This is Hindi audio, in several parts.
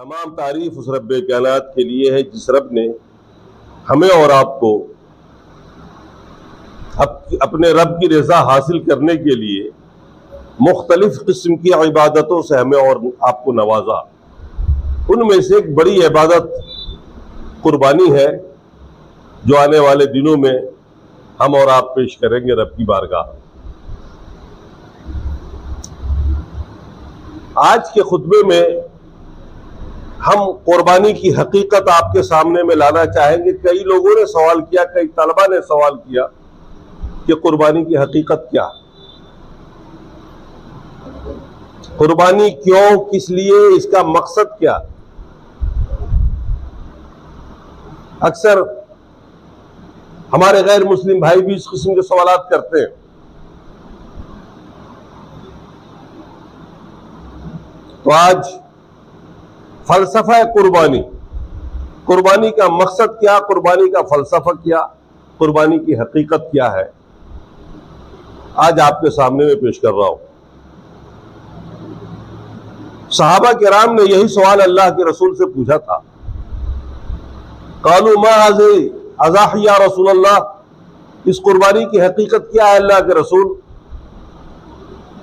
तमाम तारीफ उस रब्बे कायनात के लिए है जिस रब ने हमें और आपको अपने रब की रजा हासिल करने के लिए मुख्तलिफ किस्म की इबादतों से हमें और आपको नवाजा। उनमें से एक बड़ी इबादत कुर्बानी है जो आने वाले दिनों में हम और आप पेश करेंगे रब की बारगाह। आज के खुतबे में हम कुर्बानी की हकीकत आपके सामने में लाना चाहेंगे। कई लोगों ने सवाल किया, कई तलबा ने सवाल किया कि कुर्बानी की हकीकत क्या, कुर्बानी क्यों, किस लिए, इसका मकसद क्या। अक्सर हमारे गैर मुस्लिम भाई भी इस किस्म के सवालात करते हैं। तो आज फलसफा कुर्बानी, कुर्बानी का मकसद क्या, कुर्बानी का फलसफा क्या, कुर्बानी की हकीकत क्या है, आज आपके सामने में पेश कर रहा हूं। सहाबा किराम ने यही सवाल अल्लाह के रसूल से पूछा था। कालू मा अज़ाही या रसूल अल्लाह, इस कुर्बानी की हकीकत क्या है अल्लाह के रसूल।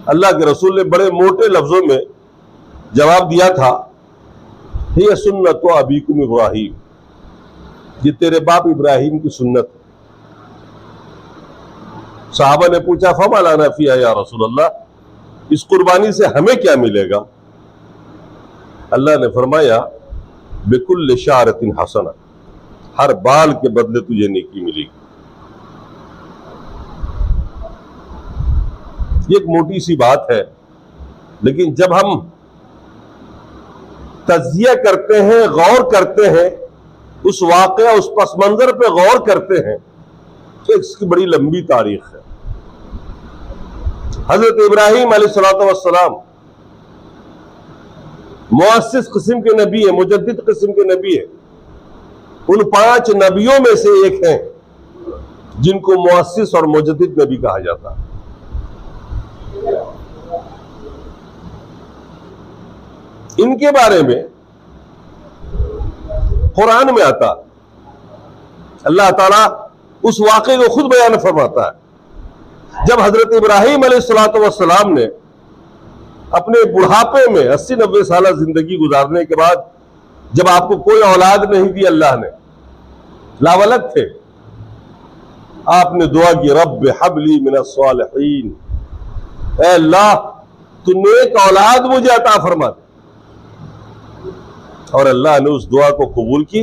अल्लाह के रसूल ने बड़े मोटे लफ्जों में जवाब दिया था, ये सुन्नत अबीकुम इब्राहीम, ये तेरे बाप इब्राहिम की सुन्नत। सहाबा ने पूछा फमा लाना फिया या रसूल अल्लाह, इस कुर्बानी से हमें क्या मिलेगा। अल्लाह ने फरमाया बिकुल्ल शारतिन हसना, हर बाल के बदले तुझे नेकी मिलेगी। ये एक मोटी सी बात है, लेकिन जब हम तज़किया करते हैं, गौर करते हैं, उस वाक़या, उस पस मंजर पे गौर करते हैं तो इसकी बड़ी लंबी तारीख है। हजरत इब्राहीम अलैहिस्सलातु वस्सलाम मुअस्सिस किस्म के नबी है, मुजद्दिद किस्म के नबी है। उन 5 नबियों में से एक हैं जिनको मुअस्सिस और मुजद्दिद नबी कहा जाता है। इनके बारे में कुरान में आता, अल्लाह ताला उस वाक़े को खुद बयान फरमाता है। जब हजरत इब्राहीम अलैहिस्सलातु वस्सलाम ने अपने बुढ़ापे में 80-90 साल जिंदगी गुजारने के बाद, जब आपको कोई औलाद नहीं दी, अल्लाह ने लावलद थे, आपने दुआ की रब्ब हबली मिनस सालिहीन, ऐ अल्लाह तू नेक औलाद मुझे अता फरमा दे। और अल्लाह ने उस दुआ को कबूल की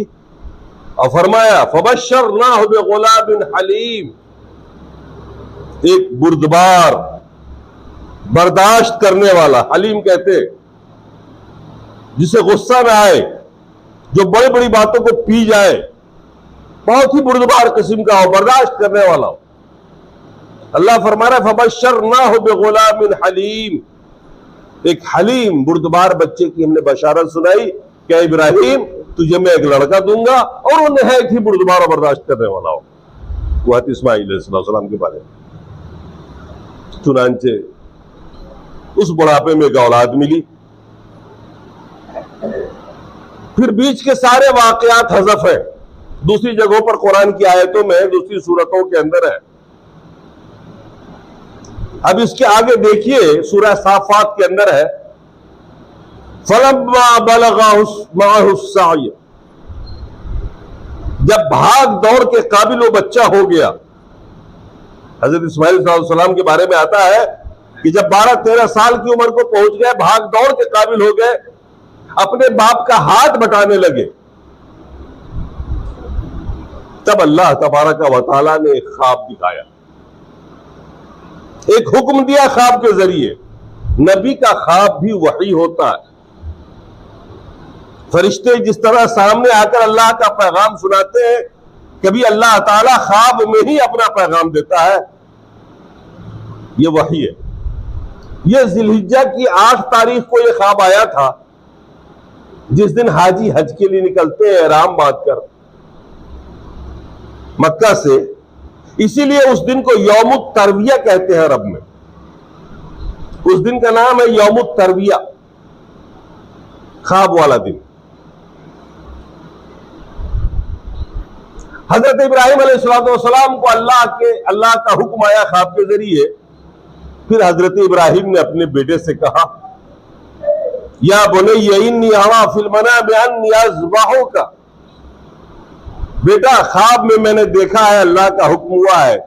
और फरमाया फबश्शरनाहु बिगुलामिन हलीम, एक बुर्दबार, बर्दाश्त करने वाला, हलीम कहते जिसे गुस्सा ना आए, जो बड़ी बड़ी बातों को पी जाए, बहुत ही बुर्दबार किस्म का हो, बर्दाश्त करने वाला हो। अल्लाह फरमा रहा है फबश्शरनाहु बिगुलामिन हलीम, एक हलीम बुर्दबार बच्चे की हमने बशारत सुनाई, क्या इब्राहिम तुझे मैं एक लड़का दूंगा और वो नहायत ही बुर्दबार और बर्दाश्त करने वाला हो। वह इस्माइल अलैहिस्सलाम के बारे में। चुनांचे उस बुढ़ापे में एक औलाद मिली। फिर बीच के सारे वाकयात हज़फ है, दूसरी जगहों पर कुरान की आयतों में, दूसरी सूरतों के अंदर है। अब इसके आगे देखिए, सूरह साफात के अंदर है फलम्मा बलगा माअहु साय, जब भाग दौड़ के काबिल वो बच्चा हो गया। हजरत इस्माइल सलाम के बारे में आता है कि जब 12-13 साल की उम्र को पहुंच गए, भाग दौड़ के काबिल हो गए, अपने बाप का हाथ बटाने लगे, तब अल्लाह तबारक व तआला ने एक ख्वाब दिखाया, एक हुक्म दिया ख्वाब के जरिए। नबी का ख्वाब भी वही होता है। फरिश्ते जिस तरह सामने आकर अल्लाह का पैगाम सुनाते हैं, कभी अल्लाह ताला ख्वाब में ही अपना पैगाम देता है। ये वही है। ये जिलहिज्जा की 8 तारीख को यह ख्वाब आया था, जिस दिन हाजी हज के लिए निकलते हैं एहराम बांधकर मक्का से। इसीलिए उस दिन को यौमुत तरविया कहते हैं अरब में। उस दिन का नाम है यौमुत तरविया, ख्वाब वाला दिन। हजरत इब्राहिम अलैहिस्सलाम को अल्लाह का हुक्म आया ख्वाब के जरिए। फिर हजरत इब्राहिम ने अपने बेटे से कहा, या बुनय्या इन्नी अरा फिल मनाम अन्नी अज़बहुका, बेटा ख्वाब में मैंने देखा है, अल्लाह का हुक्म हुआ है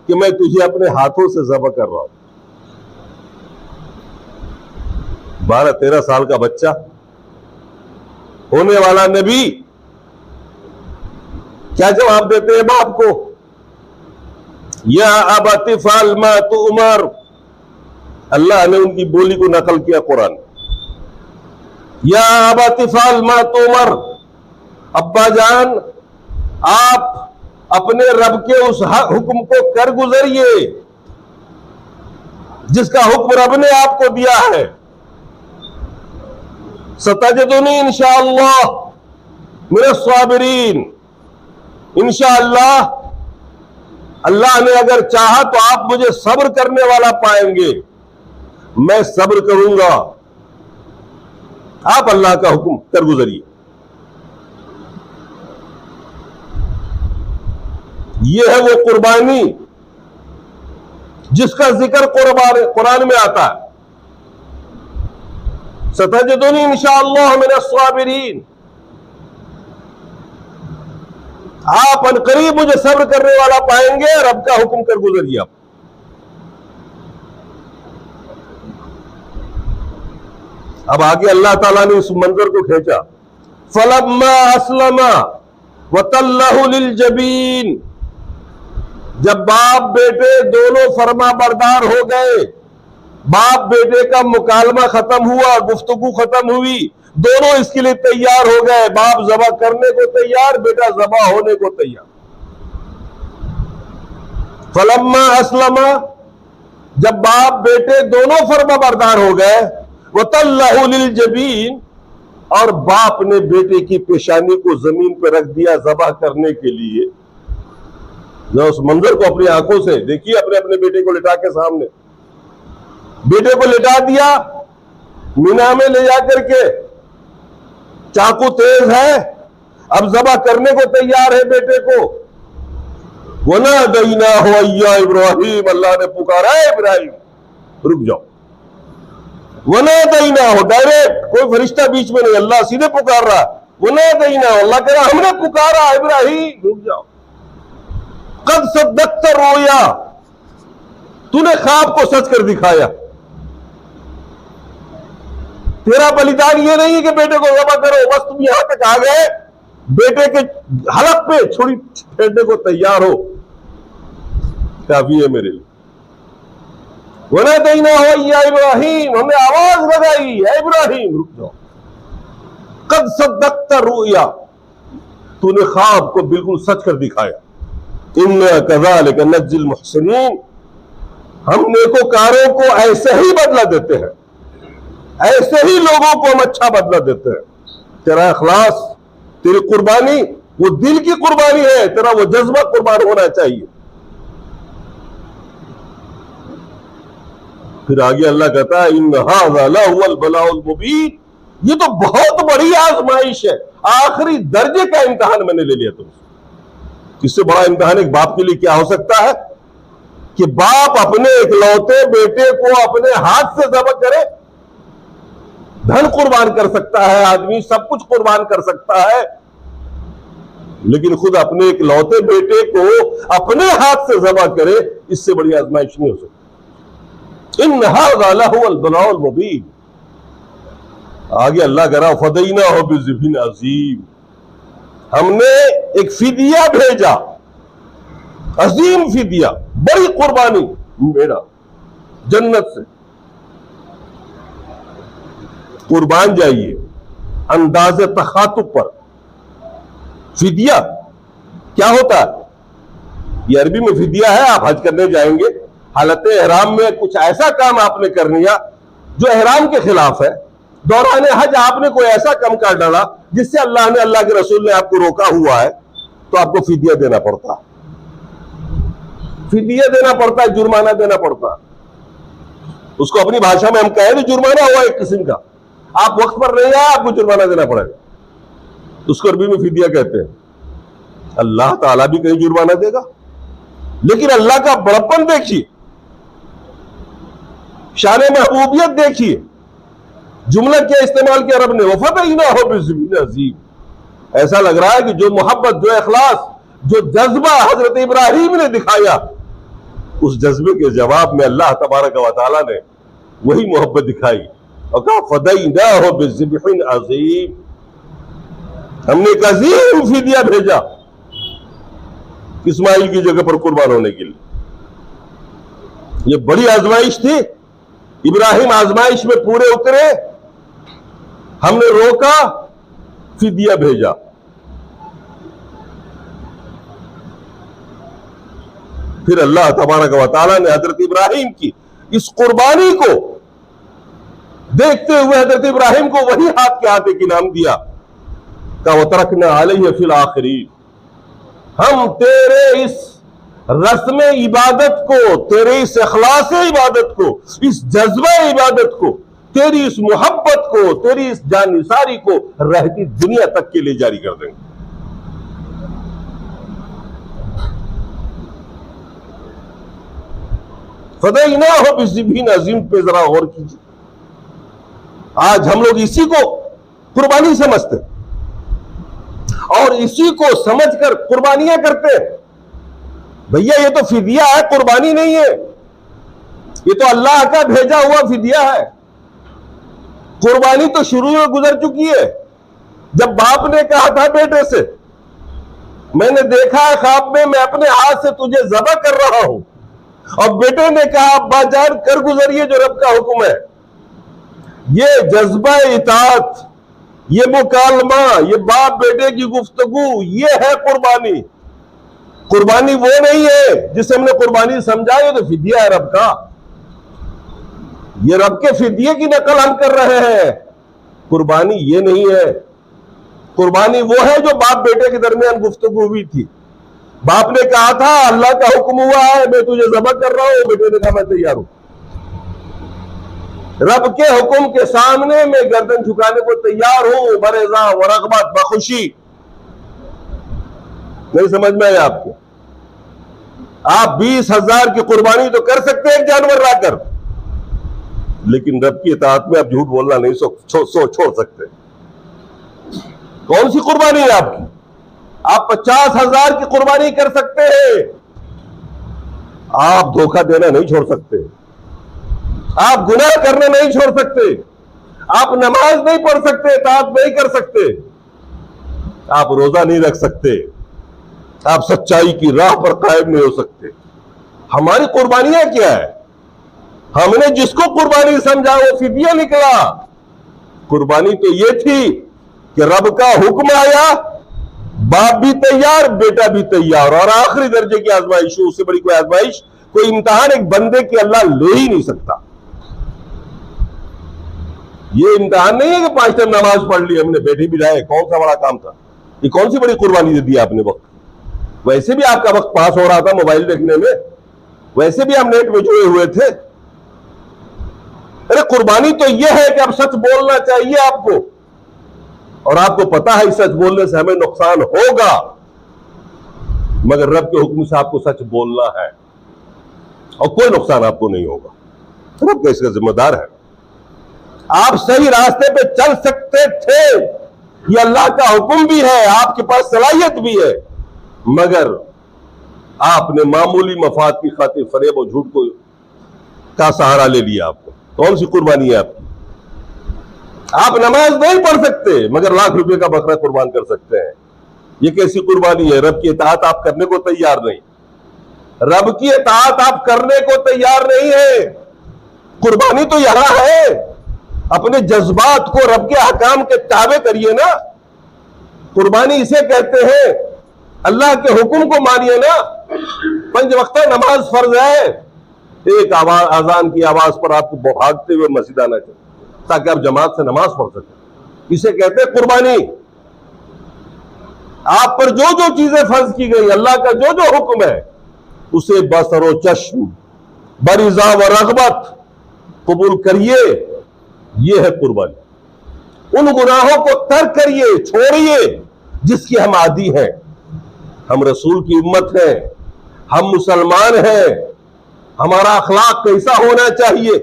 कि मैं तुझे अपने हाथों से ज़बह कर रहा हूं। 12-13 साल का बच्चा, होने वाला नबी, क्या जवाब देते हैं बाप को? या अबति फ़अल मा तुअमर। अल्लाह ने उनकी बोली को नकल किया कुरान। या अबति फ़अल मा तुअमर, अब्बा जान आप अपने रब के उस हुक्म को कर गुजरिए जिसका हुक्म रब ने आपको दिया है। सतजदुनी इंशाअल्लाह मिनस साबिरीन, इंशाअल्लाह अल्लाह ने अगर चाहा तो आप मुझे सब्र करने वाला पाएंगे, मैं सब्र करूंगा। आप अल्लाह का हुक्म कर गुजरिए। यह है वो कुर्बानी जिसका जिक्र कुरान में आता है। सतजदुनी इंशाअल्लाह मिनस साबिरीन, आप अनकरीब मुझे सब्र करने वाला पाएंगे, रब का हुक्म कर गुजरिए आप। अब आगे अल्लाह ताला ने उस मंजर को खींचा। फलम्मा अस्लमा वतल्लहु लिलजबीन, जब बाप बेटे दोनों फरमा बरदार हो गए, बाप बेटे का मुकालमा खत्म हुआ, गुफ्तगू खत्म हुई, दोनों इसके लिए तैयार हो गए। बाप ज़बह करने को तैयार, बेटा ज़बह होने को तैयार। फलम्मा अस्लमा, जब बाप बेटे दोनों फरमा बरदार हो गए, वतल्लहु लिलजबीन, और बाप ने बेटे की पेशानी को जमीन पर रख दिया ज़बह करने के लिए। जो उस मंजर को अपनी आंखों से देखिए, अपने अपने बेटे को लिटा के सामने, बेटे को लिटा दिया, मीना में ले जाकर के, चाकू तेज है, अब ज़बह करने को तैयार है बेटे को। वनादैना हो या इब्राहिम, अल्लाह ने पुकारा, इब्राहिम रुक जाओ। वनादैना हो, डायरेक्ट, कोई फरिश्ता बीच में नहीं, अल्लाह सीधे पुकार रहा। वनादैना हो, अल्लाह कह रहा हमने पुकारा, इब्राहिम रुक जाओ। कद सद्दक़्ता रोया, तूने ख्वाब को सच कर दिखाया। तेरा बलिदान ये नहीं है कि बेटे को ज़बह करो, बस तुम यहां तक आ गए, बेटे के हलक पे छुरी फेरने को तैयार हो, काफी है मेरे लिए। वनादैना हो या इब्राहिम, हमने आवाज लगाई, है इब्राहिम रुक जाओ। कद सद्दक़्ता रोया, तूने ख्वाब को बिल्कुल सच कर दिखाया। इन्ना कज़ालिका नज्जिल मुहसिनीन, हम नेकोकारों को ऐसे ही बदला देते हैं, ऐसे ही लोगों को हम अच्छा बदला देते हैं। तेरा इखलास, तेरी कुर्बानी वो दिल की कुर्बानी है, तेरा वो जज्बा कुर्बान होना चाहिए। फिर आगे अल्लाह कहता है, इन हाज़ा लहुवल बलाउल मुबीन, ये तो बहुत बड़ी आजमाइश है, आखिरी दर्जे का इम्तिहान मैंने ले लिया तुमसे। इससे बड़ा इम्तिहान एक बाप के लिए क्या हो सकता है कि बाप अपने इकलौते बेटे को अपने हाथ से ज़बह करे। धन कुर्बान कर सकता है आदमी, सब कुछ कुर्बान कर सकता है, लेकिन खुद अपने इकलौते बेटे को अपने हाथ से ज़बह करे, इससे बड़ी आजमाइश नहीं हो सकती। इन हाज़ा लहुवल बलाउल मुबीन। आगे अल्लाह कह रहा फदैना हो बिज़िबिन अज़ीम, हमने एक फिदिया भेजा, अजीम फिदिया, बड़ी कुर्बानी, बेटा जन्नत से कुर्बान जाइए अंदाज़े तखातुब पर। फिदिया क्या होता है? ये अरबी में फिदिया है। आप हज करने जाएंगे, हालत एहराम में कुछ ऐसा काम आपने कर लिया जो एहराम के खिलाफ है, दौरान हज आपने कोई ऐसा काम कर डाला जिससे अल्लाह ने, अल्लाह के रसूल ने आपको रोका हुआ है, तो आपको फिदिया देना पड़ता है। फिदिया देना पड़ता है, जुर्माना देना पड़ता है। उसको अपनी भाषा में हम कहें तो जुर्माना हुआ एक किस्म का, आप वक्त पर नहीं आए, आपको जुर्माना देना पड़ेगा, उसको अरबी में फिदिया कहते हैं। अल्लाह ताला भी कहीं जुर्माना देगा। लेकिन अल्लाह का बड़प्पन देखिए, शान महबूबियत देखिए, जुमला क्या इस्तेमाल किया रब ने, वफ़दैनाहु बिज़िब्हिन अज़ीम। ऐसा लग रहा है कि जो मोहब्बत, जो इखलास, जो जज्बा हजरत इब्राहिम ने दिखाया, उस जज्बे के जवाब में अल्लाह तबारक व तआला ने वही मोहब्बत दिखाई और कहा फ़दैनाहु बिज़िब्हिन अज़ीम, हमने एक अजीम फिदिया भेजा इस्माइल की जगह पर कुर्बान होने के लिए। ये बड़ी आजमाइश थी, इब्राहिम आजमाइश में पूरे उतरे, हमने रोका, फिदिया भेजा। फिर अल्लाह तबारक व तआला ने हजरत इब्राहिम की इस कुर्बानी को देखते हुए हजरत इब्राहिम को वही हाथ के हाथ एक इनाम दिया, का वतरकना अलैहि फिल आखिरीन, हम तेरे इस रस्म इबादत को, तेरे इस इखलास इबादत को, इस जज्बा इबादत को, तेरी इस मोहब्बत को, तेरी इस जानिसारी को रहती दुनिया तक के लिए जारी कर देंगे। फ़दैनाहु बिज़िब्हिन अज़ीम पे जरा गौर कीजिए। आज हम लोग इसी को कुर्बानी समझते और इसी को समझकर कुर्बानियां करते हैं। भैया ये तो फिदिया है, कुर्बानी नहीं है, ये तो अल्लाह का भेजा हुआ फिदिया है। कुर्बानी तो शुरू में गुजर चुकी है। जब बाप ने कहा था बेटे से, मैंने देखा है ख्वाब में मैं अपने हाथ से तुझे ज़बह कर रहा हूं, और बेटे ने कहा अब्बा जान कर गुजरिए जो रब का हुक्म है। ये जज्बा इताअत, ये मुकालमा, ये बाप बेटे की गुफ्तगू, ये है कुर्बानी। कुर्बानी वो नहीं है जिसे हमने कुर्बानी समझा, ये तो फिदिया है रब का। ये रब के फिदिये की नकल हम कर रहे हैं, कुर्बानी ये नहीं है। कुर्बानी वो है जो बाप बेटे के दरमियान गुफ्तगू हुई थी। बाप ने कहा था अल्लाह का हुक्म हुआ है, मैं तुझे ज़बह कर रहा हूं, बेटे ने कहा मैं तैयार हूं। रब के हुक्म के सामने मैं गर्दन झुकाने को तैयार हूं, बरेज़ा व रग़बत, बखुशी। नहीं समझ में आया आपको? आप 20,000 की कुर्बानी तो कर सकते हैं एक जानवर लाकर, लेकिन रब की इताअत में आप झूठ बोलना नहीं छोड़ सकते। कौन सी कुर्बानी है आपकी? आप 50,000 की कुर्बानी कर सकते हैं, आप धोखा देना नहीं छोड़ सकते, आप गुनाह करना नहीं छोड़ सकते, आप नमाज नहीं पढ़ सकते, इताअत नहीं कर सकते, आप रोजा नहीं रख सकते, आप सच्चाई की राह पर कायम नहीं हो सकते। हमारी कुर्बानियां क्या है? हमने जिसको कुर्बानी समझा वो फिदिया निकला। कुर्बानी तो ये थी कि रब का हुक्म आया, बाप भी तैयार, बेटा भी तैयार, और आखिरी दर्जे की आजमाइश, उससे बड़ी कोई आजमाइश, कोई इम्तिहान एक बंदे के अल्लाह ले ही नहीं सकता। ये इम्तिहान नहीं है कि 5 टाइम नमाज पढ़ ली हमने, बैठे भी रहे, कौन सा बड़ा काम था? ये कौन सी बड़ी कुर्बानी दे दी आपने वक्त? वैसे भी आपका वक्त पास हो रहा था मोबाइल देखने में, वैसे भी आप नेट में जुड़े हुए थे। अरे कुर्बानी तो यह है कि अब सच बोलना चाहिए आपको, और आपको पता है सच बोलने से हमें नुकसान होगा, मगर रब के हुक्म से आपको सच बोलना है और कोई नुकसान आपको नहीं होगा। रब का इसका जिम्मेदार है। आप सही रास्ते पे चल सकते थे, ये अल्लाह का हुक्म भी है, आपके पास सलाहियत भी है, मगर आपने मामूली मफाद की खातिर फरेब और झूठ का सहारा ले लिया। आपको कौन सी कुर्बानी है आपकी? आप नमाज नहीं पढ़ सकते, मगर लाख रुपए का बकरा कुर्बान कर सकते हैं। ये कैसी कुर्बानी है? रब की इताअत आप करने को तैयार नहीं, रब की इताअत आप करने को तैयार नहीं है। कुर्बानी तो यहां है, अपने जज्बात को रब के अहकाम के ताबे करिए ना। कुर्बानी इसे कहते हैं, अल्लाह के हुक्म को मानिए ना। 5 वक्त नमाज फर्ज है, एक अजान की आवाज पर आपको भागते हुए मस्जिद आना चाहिए ताकि आप जमात से नमाज पढ़ सकें। इसे कहते हैं कुर्बानी। आप पर जो जो चीजें फर्ज की गई, अल्लाह का जो जो हुक्म है, उसे बसरो चश्म बरिज़ा व रग़बत कबूल करिए। यह है कुर्बानी। उन गुनाहों को तर्क करिए, छोड़िए जिसकी हम आदी हैं। हम रसूल की उम्मत हैं, हम मुसलमान हैं, हमारा अखलाक कैसा होना चाहिए।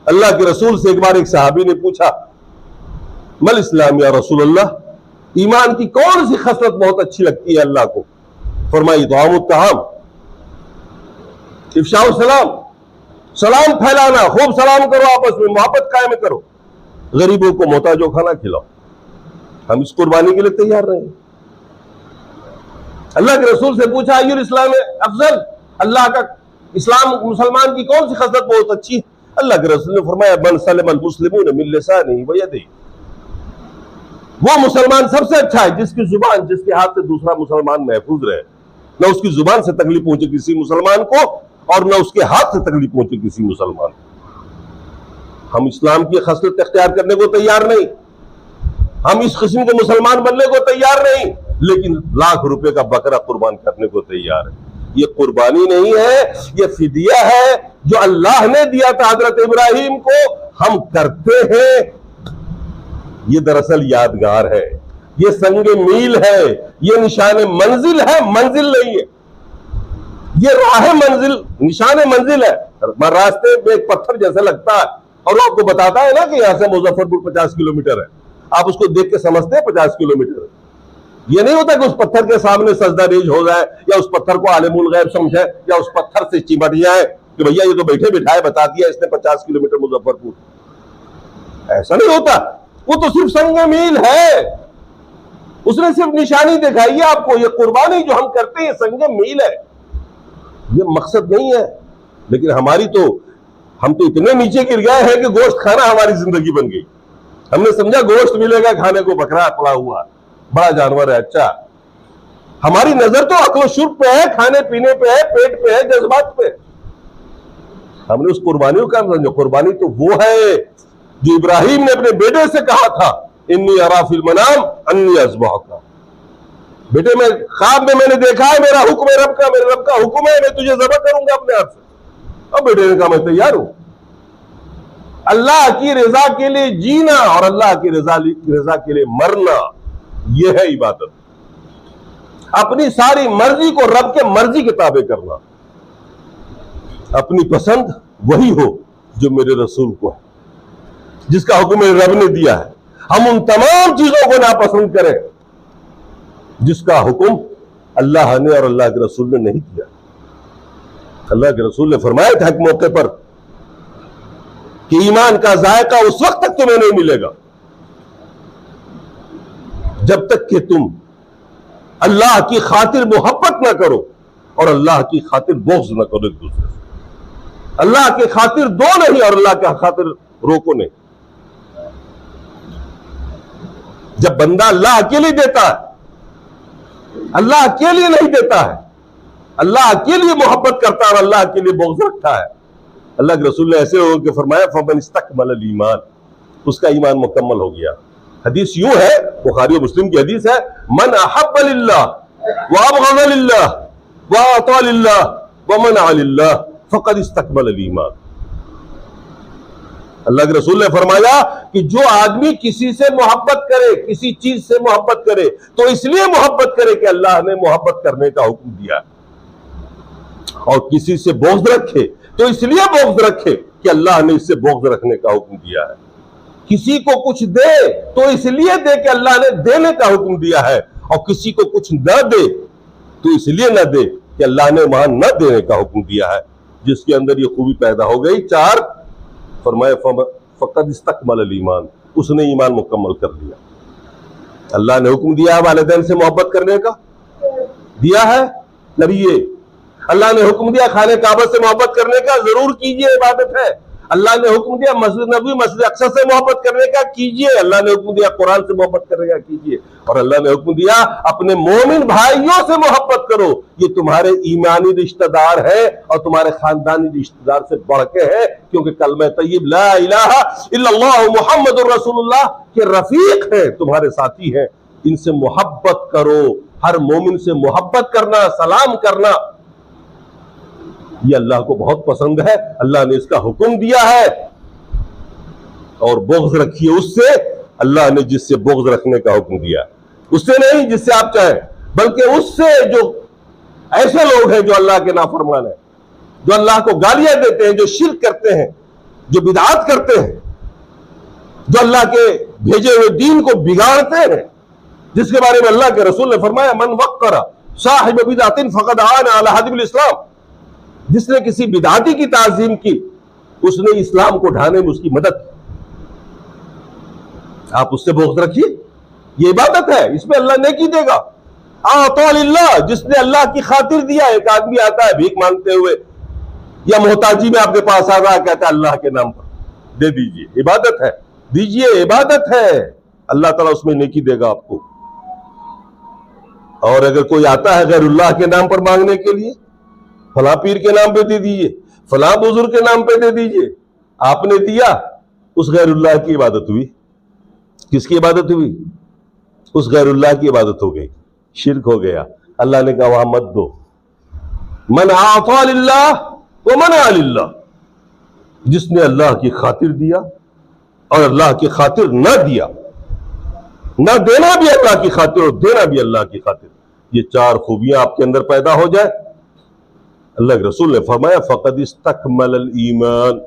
अल्लाह के रसूल से एक बार एक सहाबी ने पूछा, मल इस्लाम या रसूल अल्लाह, ईमान की कौन सी खसलत बहुत अच्छी लगती है अल्लाह को। फरमाई दुआमुत तहाम, इफ्शाउ सलाम, सलाम फैलाना, खूब सलाम करो, आपस में मोहब्बत कायम करो, गरीबों को मोहताजों खाना खिलाओ। हम इस कुर्बानी के लिए तैयार नहीं। अल्लाह के रसूल से पूछा, अय्युल इस्लाम अफजल, अल्लाह का इस्लाम मुसलमान की कौन सी खसलत बहुत अच्छी है। अल्लाह के रसूल ने फरमाया, मन सलमल मुस्लिमून मिन लिसानिही व यदिही, वो मुसलमान सबसे अच्छा है जिसकी जुबान, जिसके हाथ से दूसरा मुसलमान महफूज रहे, न उसकी जुबान से तकलीफ पहुंचे किसी मुसलमान को और न उसके हाथ से तकलीफ पहुंचे किसी मुसलमान को। हम इस्लाम की खसलत इख्तियार करने को तैयार नहीं, हम इस किस्म के मुसलमान बनने को तैयार नहीं, लेकिन लाख रुपए का बकरा कुर्बान करने को तैयार है। ये कुर्बानी नहीं है, ये फिदिया है जो अल्लाह ने दिया था हजरत इब्राहिम को, हम करते हैं। ये दरअसल यादगार है, ये संगे मील है, ये निशान मंजिल है, मंजिल नहीं है। ये राह मंजिल, निशान मंजिल है। रास्ते में एक पत्थर जैसा लगता है और वो आपको बताता है ना कि यहां से मुजफ्फरपुर 50 किलोमीटर है, आप उसको देख के समझते हैं 50 किलोमीटर। ये नहीं होता कि उस पत्थर के सामने सजदा रेज हो जाए या उस पत्थर को आलिमुल गैब समझे या उस पत्थर से चिमट जाए कि भैया ये तो बैठे बिठाए बता दिया इसने 50 किलोमीटर मुजफ्फरपुर। ऐसा नहीं होता, वो तो सिर्फ संग मील है, उसने सिर्फ निशानी दिखाई है आपको। ये कुर्बानी जो हम करते हैं संग मील है, ये मकसद नहीं है। लेकिन हम तो इतने नीचे गिर गए हैं कि गोश्त खाना हमारी जिंदगी बन गई। हमने समझा गोश्त मिलेगा खाने को, बकरा पड़ा हुआ बड़ा जानवर है। अच्छा, हमारी नजर तो अक्ल शुर्ब पे है, खाने पीने पे है, पेट पे है, जज्बात पे। हमने उस कुर्बानी को क्या समझा। कुर्बानी तो वो है जो इब्राहिम ने अपने बेटे से कहा था, इन्नी अरा फिल मनाम अन्नी अज़बहुका, बेटे मैं ख्वाब में मैंने देखा है, मेरा हुक्म है रब का, मेरे रब का हुक्म है, मैं तुझे ज़बह करूंगा अपने हाथ से। अब बेटे ने कहा मैं तैयार हूं। अल्लाह की रजा के लिए जीना और अल्लाह की रजा के लिए मरना, यह है इबादत। अपनी सारी मर्जी को रब के मर्जी के ताबे करना, अपनी पसंद वही हो जो मेरे रसूल को है, जिसका हुक्म मेरे रब ने दिया है। हम उन तमाम चीजों को नापसंद करें जिसका हुक्म अल्लाह ने और अल्लाह के रसूल ने नहीं किया। अल्लाह के रसूल ने फरमाया था एक मौके पर कि ईमान का जायका उस वक्त तक तुम्हें नहीं मिलेगा जब तक कि तुम अल्लाह की खातिर मोहब्बत ना करो और अल्लाह की खातिर बोझ ना करो एक दूसरे से। अल्लाह के खातिर दो नहीं और अल्लाह के खातिर रोको नहीं। जब बंदा अल्लाह के लिए देता है, अल्लाह के लिए नहीं देता है, अल्लाह के लिए मोहब्बत करता है और अल्लाह के लिए बोझ रखता है, अल्लाह के रसूल ने ऐसे हो के फरमाया फमन इस्तकमल ईमान, उसका ईमान मुकम्मल हो गया। हदीस यूं है, बुखारी और मुस्लिम की हदीस है, मन अहब्ब लिल्लाह व अबग़ज़ लिल्लाह व अता लिल्लाह व मनअ लिल्लाह फ़क़द इस्तकमल ईमान। अल्लाह के रसूल ने फरमाया कि जो आदमी किसी से मोहब्बत करे, किसी चीज से मोहब्बत करे, तो इसलिए मोहब्बत करे कि अल्लाह ने मोहब्बत करने का हुक्म दिया, और किसी से बोझ रखे तो इसलिए बोझ रखे कि अल्लाह ने इससे बोझ रखने का हुक्म दिया है। किसी को कुछ दे तो इसलिए दे कि अल्लाह ने देने का हुक्म दिया है, और किसी को कुछ न दे तो इसलिए न दे कि अल्लाह ने वहां न देने का हुक्म दिया है। जिसके अंदर ये खूबी पैदा हो गई, चार, फरमाया फ़क़द इस्तकमल ईमान, उसने ईमान मुकम्मल कर लिया। अल्लाह ने हुक्म दिया है वालिदैन से मोहब्बत करने का, दिया है नबी। अल्लाह ने हुक्म दिया खाने काबा से मोहब्बत करने का, जरूर कीजिए, इबादत है। अल्लाह ने हुक्म दिया मस्जिद नबी मस्जिद अक्सा से मोहब्बत करने का, कीजिए। अल्लाह ने हुक्म दिया कुरान से मोहब्बत करने का, कीजिए। और अल्लाह ने हुक्म दिया अपने मोमिन भाइयों से मोहब्बत करो, ये तुम्हारे ईमानी रिश्तेदार है और तुम्हारे खानदानी रिश्तेदार से बढ़ के है, क्योंकि कलमा तय्यब ला इलाहा इल्लल्लाह मुहम्मदुर रसूलुल्लाह के रफीक है, तुम्हारे साथी हैं। इनसे मोहब्बत करो। हर मोमिन से मोहब्बत करना, सलाम करना, ये अल्लाह को बहुत पसंद है। अल्लाह ने इसका हुक्म दिया है। और बोझ रखिए उससे, अल्लाह ने जिससे बोझ रखने का हुक्म दिया, उससे नहीं जिससे आप चाहें। बल्कि उससे जो ऐसे लोग हैं जो अल्लाह के नाफरमान हैं, जो अल्लाह को गालियां देते हैं, जो शिर्क करते हैं, जो बिदअत करते हैं, जो अल्लाह के भेजे हुए दीन को बिगाड़ते हैं, जिसके बारे में अल्लाह के रसूल ने फरमाया मन वक्कर साहिब बिदअतिन फक़द आना अला हदमिल इस्लाम, जिसने किसी बिदअती की ताज़ीम की उसने इस्लाम को ढाने में उसकी मदद की। आप उससे बुग़्ज़ रखिए, ये इबादत है, इसमें अल्लाह नेकी देगा। आतलिल्लाह, जिसने अल्लाह की खातिर दिया। एक आदमी आता है भीख मांगते हुए या मोहताजी में आपके पास आ रहा है, कहता है अल्लाह के नाम पर दे दीजिए, इबादत है, दीजिए, इबादत है, अल्लाह ताला उसमें नेकी देगा आपको। और अगर कोई आता है गैरुल्लाह के नाम पर मांगने के लिए, फला पीर के नाम पे दे दीजिए, फला बुजुर्ग के नाम पे दे दीजिए, आपने दिया, उस गैरुल्लाह की इबादत हुई। किसकी इबादत हुई? उस गैरुल्लाह की इबादत हो गई, शिर्क हो गया। अल्लाह ने कहा वहां मत दो। मन आता लिल्लाह व मना लिल्लाह, जिसने अल्लाह की खातिर दिया और अल्लाह की खातिर न दिया, न देना भी अल्लाह की खातिर और देना भी अल्लाह की खातिर, ये चार खूबियां आपके अंदर पैदा हो जाए, अल्लाह के रसूल ने फरमाया फक़द इस्तकमलल ईमान,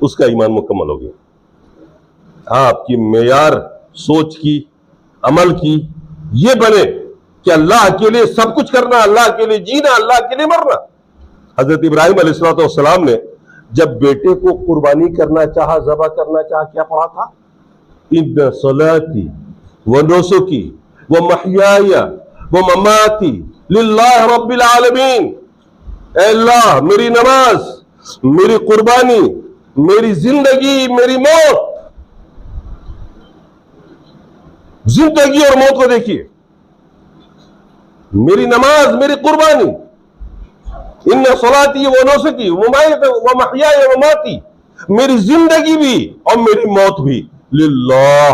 उसका ईमान मुकम्मल हो गया। आपकी मेयार सोच की, अमल की ये बने कि अल्लाह के लिए सब कुछ करना, अल्लाह के लिए जीना, अल्लाह के लिए मरना। हजरत इब्राहिम अलैहिस्सलाम ने जब बेटे को कुर्बानी करना चाहा, ज़बह करना चाहा, क्या पढ़ा था? इन्ना सलाती व नुसुकी व महयाया व ममाती लिल्लाहि रब्बिल आलमीन। ऐ अल्लाह, मेरी नमाज, मेरी कुर्बानी, मेरी जिंदगी, मेरी मौत, जिंदगी और मौत को देखिए, मेरी नमाज, मेरी कुर्बानी, इन्ना सलाती व नुसुकी व महयाया व ममाती, मेरी जिंदगी भी और मेरी मौत भी लिल्लाह,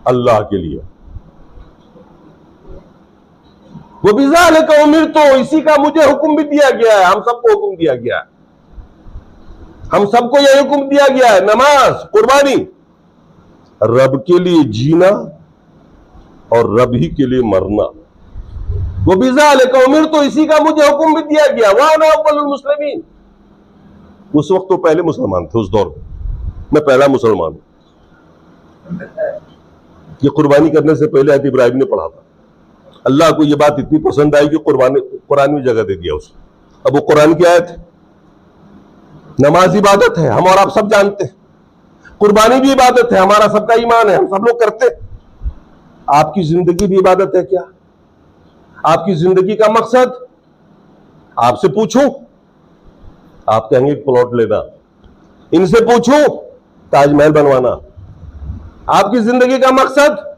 अल्लाह के लिए। वो बिज़ालिका उमिरतु, इसी का मुझे हुक्म भी दिया गया है, हम सबको हुक्म दिया गया है, हम सबको यह हुक्म दिया गया है, नमाज, कुर्बानी, रब के लिए जीना और रब ही के लिए मरना। वो बिज़ालिका उमिरतु, इसी का मुझे हुक्म भी दिया गया, व अना अव्वलुल मुस्लिमीन। उस वक्त तो पहले मुसलमान थे, उस दौर में मैं पहला मुसलमान हूं। ये कुर्बानी करने से पहले हज़रत इब्राहिम ने पढ़ा था। अल्लाह को ये बात इतनी पसंद आई कि कुरान में जगह दे दिया उसने। अब वो कुरान की आयत है, नमाज इबादत है, हम और आप सब जानते हैं, कुर्बानी भी इबादत है, हमारा सबका ईमान है, हम सब लोग करते हैं। आपकी जिंदगी भी इबादत है क्या? आपकी जिंदगी का मकसद, आपसे पूछूं, आप कहेंगे प्लॉट लेना, इनसे पूछूं ताजमहल बनवाना। आपकी जिंदगी का मकसद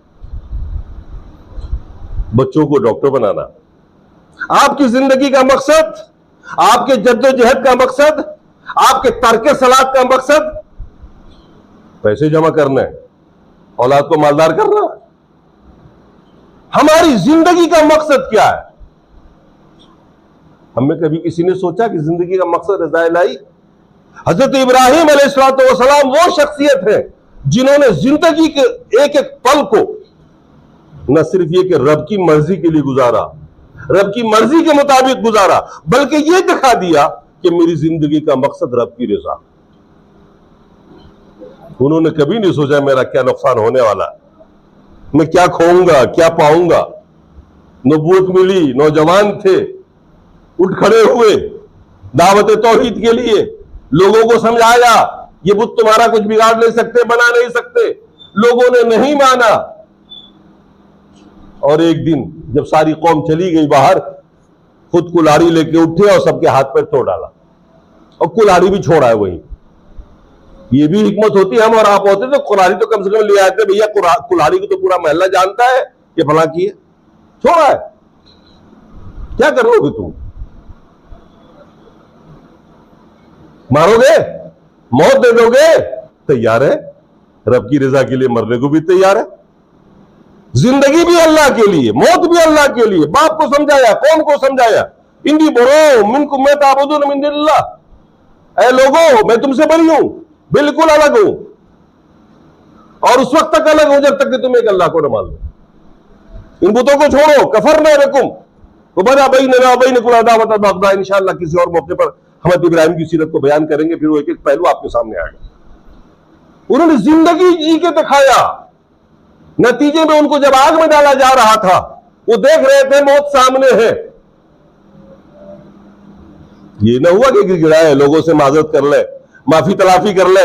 बच्चों को डॉक्टर बनाना। आपकी जिंदगी का मकसद, आपके जद्दोजहद का मकसद, आपके तर्के सलात का मकसद पैसे जमा करना है, औलाद को मालदार करना है। हमारी जिंदगी का मकसद क्या है? हमें कभी किसी ने सोचा कि जिंदगी का मकसद रज़ा इलाही? हजरत इब्राहिम अलैहिस्सलाम वो शख्सियत है जिन्होंने जिंदगी के एक एक पल को न सिर्फ ये कि रब की मर्जी के लिए गुजारा, रब की मर्जी के मुताबिक गुजारा, बल्कि ये दिखा दिया कि मेरी जिंदगी का मकसद रब की रजा। उन्होंने कभी नहीं सोचा मेरा क्या नुकसान होने वाला, मैं क्या खोऊंगा, क्या पाऊंगा। नबूवत मिली, नौजवान थे, उठ खड़े हुए, दावत तौहीद के लिए लोगों को समझाया, ये बुत तुम्हारा कुछ बिगाड़ नहीं सकते, बना नहीं सकते। लोगों ने नहीं माना, और एक दिन जब सारी कौम चली गई बाहर, खुद कुल्हाड़ी लेके उठे और सबके हाथ पर तोड़ डाला, और कुल्हाड़ी भी छोड़ा है वहीं। ये भी हिकमत होती, हम और आप होते तो कुल्हाड़ी तो कम से कम ले आते, भैया कुल्हाड़ी को तो पूरा मोहल्ला जानता है ये फला की है, छोड़ा है, क्या कर लोगे तुम? मारोगे, मौत दे दोगे, तैयार है, रब की रजा के लिए मरने को भी तैयार है। जिंदगी भी अल्लाह के लिए, मौत भी अल्लाह के लिए। बाप को समझाया, कौम को समझाया, इन्नी बरो मिनकुम मैं ताबुदून मिन दुनिल्लाह, ऐ लोगों मैं तुमसे बरी हूं, बिल्कुल अलग हूं, और उस वक्त तक अलग हूं जब तक कि तुम एक अल्लाह को न मान लो। इन बुतों को छोड़ो, कफरना बिकुम वो बना बैनना बैनकुम अदावत वल बग़दा। इंशाअल्लाह किसी और मौके पर हज़रत इब्राहिम की सीरत को बयान करेंगे, फिर वो एक एक पहलू आपके सामने आएगा। उन्होंने जिंदगी जी के दिखाया, नतीजे में उनको जब आग में डाला जा रहा था वो देख रहे थे मौत सामने है। ये ना हुआ कि गिड़गिड़ाए, लोगों से माजरत कर ले, माफी तलाफी कर ले,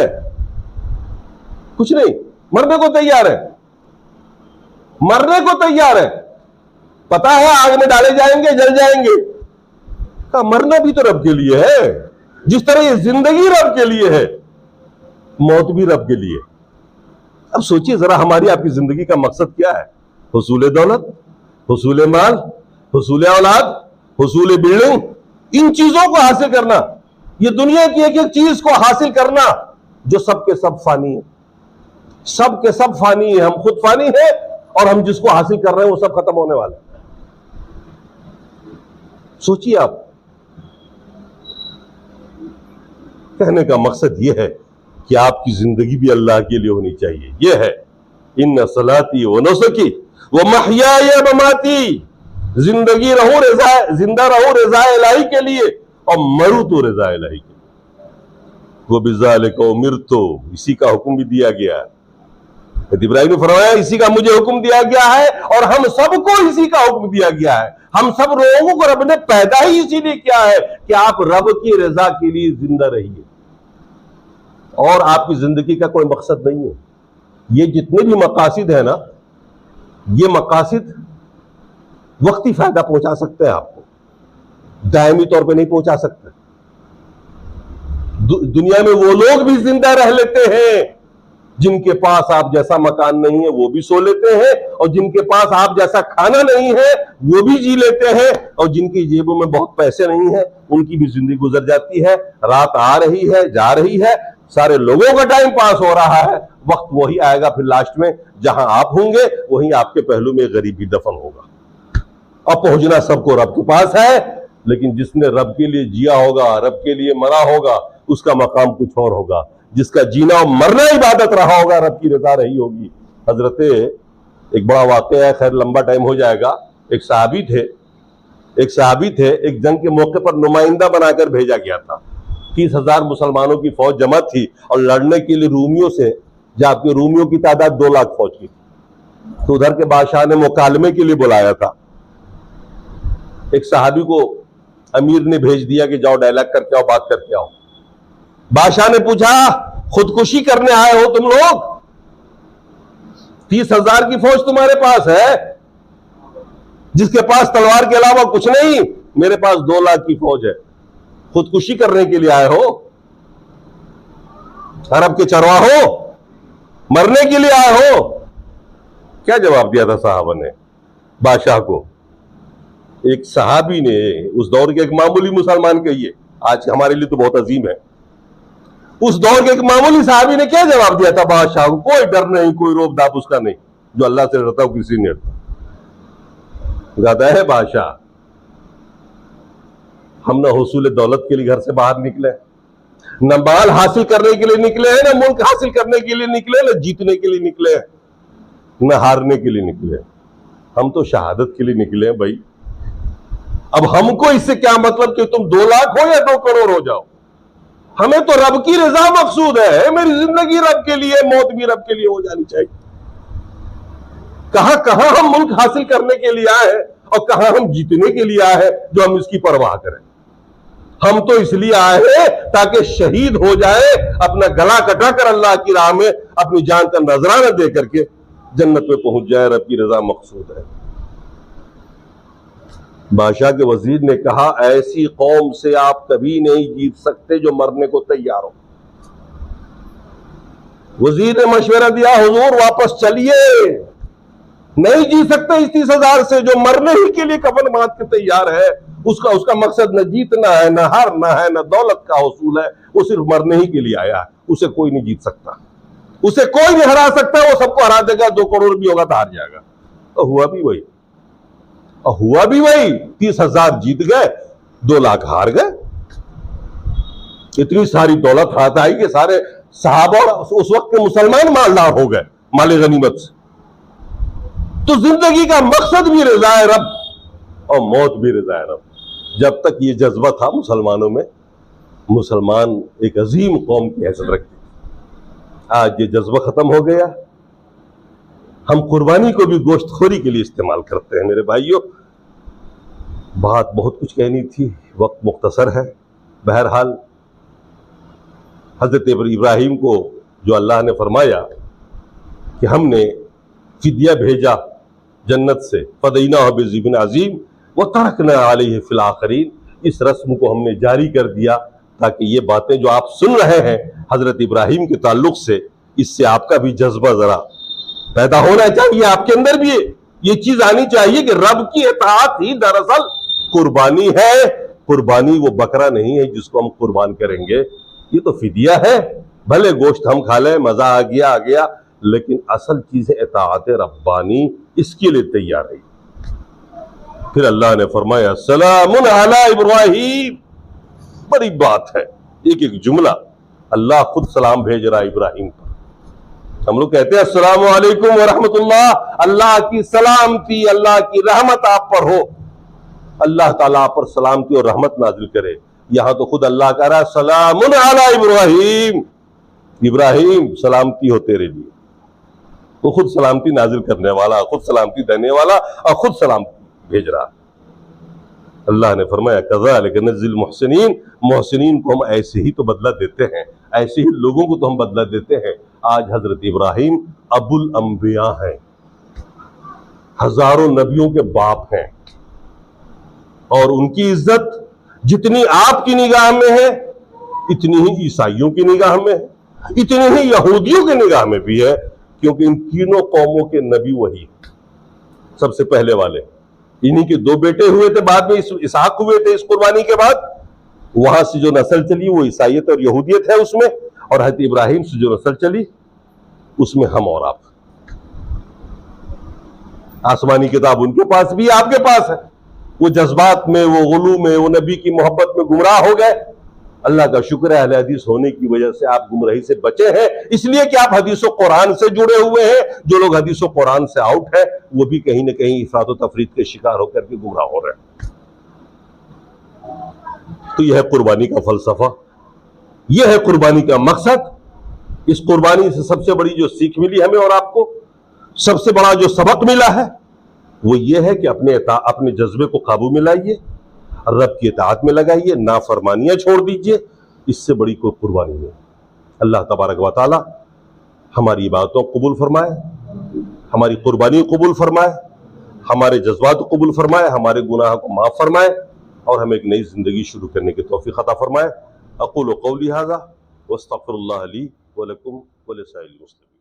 कुछ नहीं, मरने को तैयार है, मरने को तैयार है। पता है आग में डाले जाएंगे, जल जाएंगे, का मरना भी तो रब के लिए है। जिस तरह ये जिंदगी रब के लिए है, मौत भी रब के लिए। अब सोचिए जरा, हमारी आपकी जिंदगी का मकसद क्या है? हुसूल दौलत, हुसूल माल, हुसूल औलाद, हुसूल बिल्डिंग, इन चीजों को हासिल करना, ये दुनिया की एक एक चीज को हासिल करना जो सब के सब फानी है, सब के सब फानी है। हम खुद फानी है और हम जिसको हासिल कर रहे हैं वो सब खत्म होने वाला है। सोचिए आप, कहने का मकसद यह है कि आपकी जिंदगी भी अल्लाह के लिए होनी चाहिए। यह है इन्ना सलाती व नुसकी व महयाया व ममाती, जिंदगी रहूं रज़ा, जिंदा रहूं रज़ा इलाही के लिए और मरूं तो रज़ा इलाही के लिए। वो बिज़ालिका उमिरतु, इसी का हुक्म भी दिया गया है। इब्राहिम ने फरमाया इसी का मुझे हुक्म दिया गया है और हम सबको इसी का हुक्म दिया गया है। हम सब लोगों को रब ने पैदा ही इसीलिए किया है कि आप रब की रजा के लिए जिंदा रहिए, और आपकी जिंदगी का कोई मकसद नहीं है। ये जितने भी मकासिद है ना, ये मकासिद वक्ती फायदा पहुंचा सकते हैं आपको, दायमी तौर पे नहीं पहुंचा सकते। दुनिया में वो लोग भी जिंदा रह लेते हैं जिनके पास आप जैसा मकान नहीं है, वो भी सो लेते हैं, और जिनके पास आप जैसा खाना नहीं है वो भी जी लेते हैं, और जिनकी जेबों में बहुत पैसे नहीं है उनकी भी जिंदगी गुजर जाती है। रात आ रही है, जा रही है, सारे लोगों का टाइम पास हो रहा है। वक्त वही आएगा फिर लास्ट में, जहां आप होंगे वहीं आपके पहलू में गरीबी दफन होगा। अब पहुंचना सबको रब के पास है, लेकिन जिसने रब के लिए जिया होगा, रब के लिए मरा होगा, उसका मकाम कुछ और होगा। जिसका जीना और मरना इबादत रहा होगा, रब की रजा रही होगी। हजरत, एक बड़ा वाकया है, खैर लंबा टाइम हो जाएगा। एक सहाबी थे, एक जंग के मौके पर नुमाइंदा बनाकर भेजा गया था। 30,000 मुसलमानों की फौज जमा थी और लड़ने के लिए रूमियों से, जबकि रूमियों की तादाद 2 लाख फौज की थी। तो उधर के बादशाह ने मुकालमे के लिए बुलाया था। एक सहाबी को अमीर ने भेज दिया कि जाओ डायलॉग करके आओ, बात करके आओ। बादशाह ने पूछा, खुदकुशी करने आए हो तुम लोग? 30,000 की फौज तुम्हारे पास है, जिसके पास तलवार के अलावा कुछ नहीं। मेरे पास 2 लाख की फौज है, खुदकुशी करने के लिए आए हो? अरब के चरवाहो, मरने के लिए आए हो? क्या जवाब दिया था साहबा ने बादशाह को? एक सहाबी ने, उस दौर के एक मामूली मुसलमान के, ये आज हमारे लिए तो बहुत अजीम है, उस दौर के एक मामूली सहाबी ने क्या जवाब दिया था बादशाह को? कोई डर नहीं, कोई रोब दाब उसका नहीं, जो अल्लाह से डरता हो किसी ने डरता। कहता है बादशाह, हम ना हुसूल दौलत के लिए घर से बाहर निकले, न माल हासिल करने के लिए निकले हैं, न मुल्क हासिल करने के लिए निकले, न जीतने के लिए निकले हैं, न हारने के लिए निकले हैं। हम तो शहादत के लिए निकले हैं भाई। अब हमको इससे क्या मतलब कि तुम 2 लाख हो या 2 करोड़ हो जाओ, हमें तो रब की रजा मकसूद है। मेरी जिंदगी रब के लिए, मौत भी रब के लिए हो जानी चाहिए। कहां कहां हम मुल्क हासिल करने के लिए आए हैं और कहां हम जीतने के लिए आए हैं जो हम इसकी परवाह करें। हम तो इसलिए आए हैं ताकि शहीद हो जाए, अपना गला कटा कर अल्लाह की राह में अपनी जान का नजराना दे करके जन्नत में पहुंच जाए। रब की रजा मकसूद है। बादशाह के वजीर ने कहा, ऐसी कौम से आप कभी नहीं जीत सकते जो मरने को तैयार हो। वजीर ने मशवरा दिया, हुजूर वापस चलिए, नहीं जीत सकते इस 30,000 से जो मरने ही के लिए कफन बांध के तैयार है। उसका मकसद न जीतना है, न हारना है, न दौलत का हुसूल है, वो सिर्फ मरने ही के लिए आया है। उसे कोई नहीं जीत सकता, उसे कोई नहीं हरा सकता। वो सबको हरा देगा, 2 करोड़ भी होगा तो हार जाएगा। तो हुआ भी वही, 30,000 जीत गए, 2 लाख हार गए। इतनी सारी दौलत हाथ आई कि सारे सहाबा उस वक्त के मुसलमान मालदार हो गए माले गनीमत से। तो जिंदगी का मकसद भी रज़ाए रब और मौत भी रज़ाए रब। जब तक ये जज्बा था मुसलमानों में, मुसलमान एक अजीम कौम की हैसियत रखते, आज ये जज्बा खत्म हो गया। हम कुर्बानी को भी गोश्तखोरी के लिए इस्तेमाल करते हैं। मेरे भाइयों, बात बहुत कुछ कहनी थी, वक्त मुख्तसर है। बहरहाल हजरत इब्राहिम को जो अल्लाह ने फरमाया कि हमने फिदिया भेजा जन्नत से, फदैना बिज़िबिन अज़ीम व तरकना अलैहि फिल आखिरीन, इस रस्म को हमने जारी कर दिया ताकि ये बातें जो आप सुन रहे हैं हजरत इब्राहिम के ताल्लुक से, इससे आपका भी जज्बा जरा पैदा होना चाहिए, आपके अंदर भी ये चीज आनी चाहिए कि रब की इताअत ही दरअसल कुर्बानी है। कुर्बानी वो बकरा नहीं है जिसको हम कुर्बान करेंगे, ये तो फिदिया है। भले गोश्त हम खा लें, मजा आ गया, लेकिन असल चीज है इताअत रब्बानी, इसके लिए तैयार है। फिर अल्लाह ने फरमाया सलामुन अला इब्राहिम, बड़ी बात है, एक एक जुमला अल्लाह खुद सलाम भेज रहा है इब्राहिम पर। हम लोग कहते हैं अस्सलामु अलैकुम व रहमतुल्लाह, अल्लाह की सलामती, अल्लाह की रहमत आप पर हो, अल्लाह ताला आप पर सलामती और रहमत नाजिल करे। यहां तो खुद अल्लाह कह रहा है सलामुन अला इब्राहिम, इब्राहिम सलामती हो तेरे लिए। वो खुद सलामती नाजिल करने वाला, खुद सलामती देने वाला और खुद सलाम भेज रहा। अल्लाह ने फरमाया कज़ालिका नज़्ज़िल मुहसिनीन, मोहसिनीन को हम ऐसे ही तो बदला देते हैं, ऐसे ही लोगों को तो हम बदला देते हैं। आज हजरत इब्राहिम अबुल अंबिया हैं, हजारों नबियों के बाप हैं, और उनकी इज्जत जितनी आपकी निगाह में है इतनी ही ईसाइयों की निगाह में है, इतनी ही यहूदियों की निगाह में भी है, क्योंकि इन तीनों कौमों के नबी वही सबसे पहले वाले। इन्हीं के दो बेटे हुए थे, बाद में इसहाक हुए थे इस कुर्बानी के बाद। वहां से जो नस्ल चली वो ईसाइयत और यहूदियत है उसमें, और हज़रत इब्राहिम से जो नस्ल चली उसमें हम और आप। आसमानी किताब उनके पास भी आपके पास है। वो जज्बात में, वो गुलू में, वो नबी की मोहब्बत में गुमराह हो गए। अल्लाह का शुक्र है अहले हदीस होने की वजह से आप गुमराही से बचे हैं, इसलिए कि आप हदीसों कुरान से जुड़े हुए हैं। जो लोग हदीसों कुरान से आउट है वो भी कहीं ना कहीं इफरात और तफरीत के शिकार होकर के गुमराह हो रहे हैं। तो यह है कुर्बानी का फलसफा, यह है कुर्बानी का मकसद। इस कुर्बानी से सबसे बड़ी जो सीख मिली हमें और आपको, सबसे बड़ा जो सबक मिला है वो ये है कि अपने जज्बे को काबू में लाइए, रब की इताअत में लगाइए, नाफरमानियां छोड़ दीजिए, इससे बड़ी कोई कुर्बानी नहीं। अल्लाह तबारक व तआला हमारी इबादतों को कबूल फरमाए, हमारी कुर्बानी को कबूल फरमाए, हमारे जज्बात को कबूल फरमाए, हमारे गुनाह को माफ फरमाए और हमें एक नई जिंदगी शुरू करने की तौफीक अता फरमाए। अक़ूलु क़ौली हाज़ा वस्तग़फ़िरुल्लाह ली व लकुम व लिसाइरिल मुस्लिमीन।